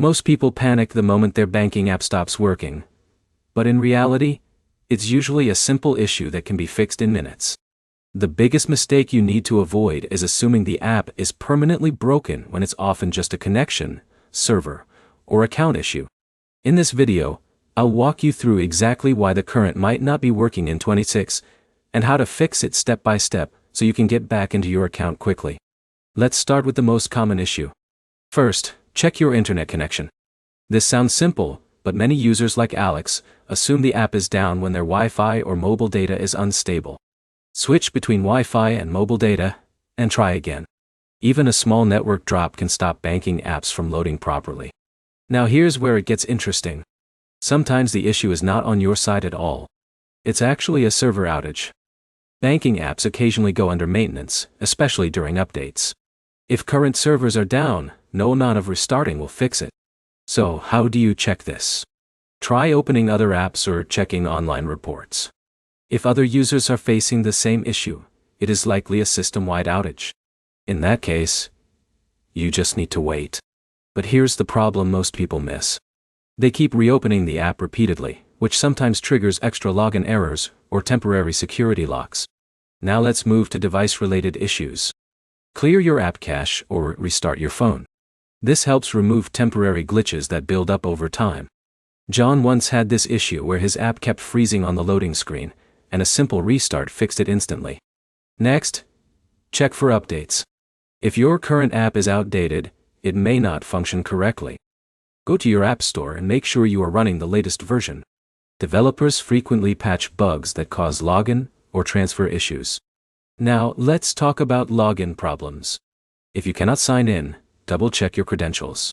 Most people panic the moment their banking app stops working. But in reality, it's usually a simple issue that can be fixed in minutes. The biggest mistake you need to avoid is assuming the app is permanently broken when it's often just a connection, server, or account issue. In this video, I'll walk you through exactly why the current might not be working in 26, and how to fix it step by step so you can get back into your account quickly. Let's start with the most common issue. First, check your internet connection. This sounds simple, but many users like Alex assume the app is down when their Wi-Fi or mobile data is unstable. Switch between Wi-Fi and mobile data, and try again. Even a small network drop can stop banking apps from loading properly. Now here's where it gets interesting. Sometimes the issue is not on your side at all. It's actually a server outage. Banking apps occasionally go under maintenance, especially during updates. If current servers are down, no amount of restarting will fix it. So, how do you check this? Try opening other apps or checking online reports. If other users are facing the same issue, it is likely a system-wide outage. In that case, you just need to wait. But here's the problem most people miss. They keep reopening the app repeatedly, which sometimes triggers extra login errors or temporary security locks. Now let's move to device-related issues. Clear your app cache or restart your phone. This helps remove temporary glitches that build up over time. John once had this issue where his app kept freezing on the loading screen, and a simple restart fixed it instantly. Next, check for updates. If your current app is outdated, it may not function correctly. Go to your app store and make sure you are running the latest version. Developers frequently patch bugs that cause login or transfer issues. Now, let's talk about login problems. If you cannot sign in, double-check your credentials.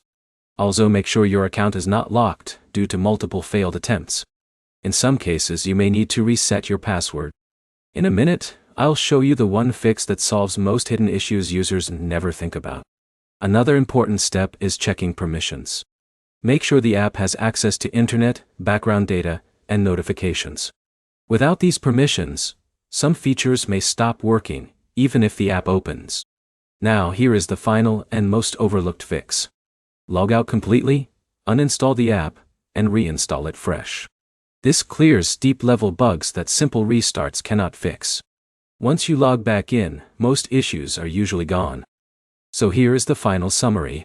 Also, make sure your account is not locked due to multiple failed attempts. In some cases, you may need to reset your password. In a minute, I'll show you the one fix that solves most hidden issues users never think about. Another important step is checking permissions. Make sure the app has access to internet, background data, and notifications. Without these permissions, some features may stop working, even if the app opens. Now here is the final and most overlooked fix. Log out completely, uninstall the app, and reinstall it fresh. This clears deep-level bugs that simple restarts cannot fix. Once you log back in, most issues are usually gone. So here is the final summary.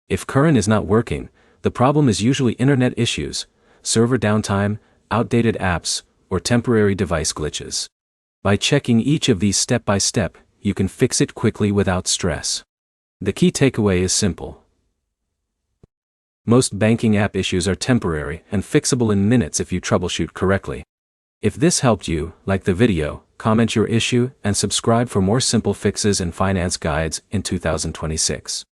If current is not working, the problem is usually internet issues, server downtime, outdated apps, or temporary device glitches. By checking each of these step by step, you can fix it quickly without stress. The key takeaway is simple. Most banking app issues are temporary and fixable in minutes if you troubleshoot correctly. If this helped you, like the video, comment your issue, and subscribe for more simple fixes and finance guides in 2026.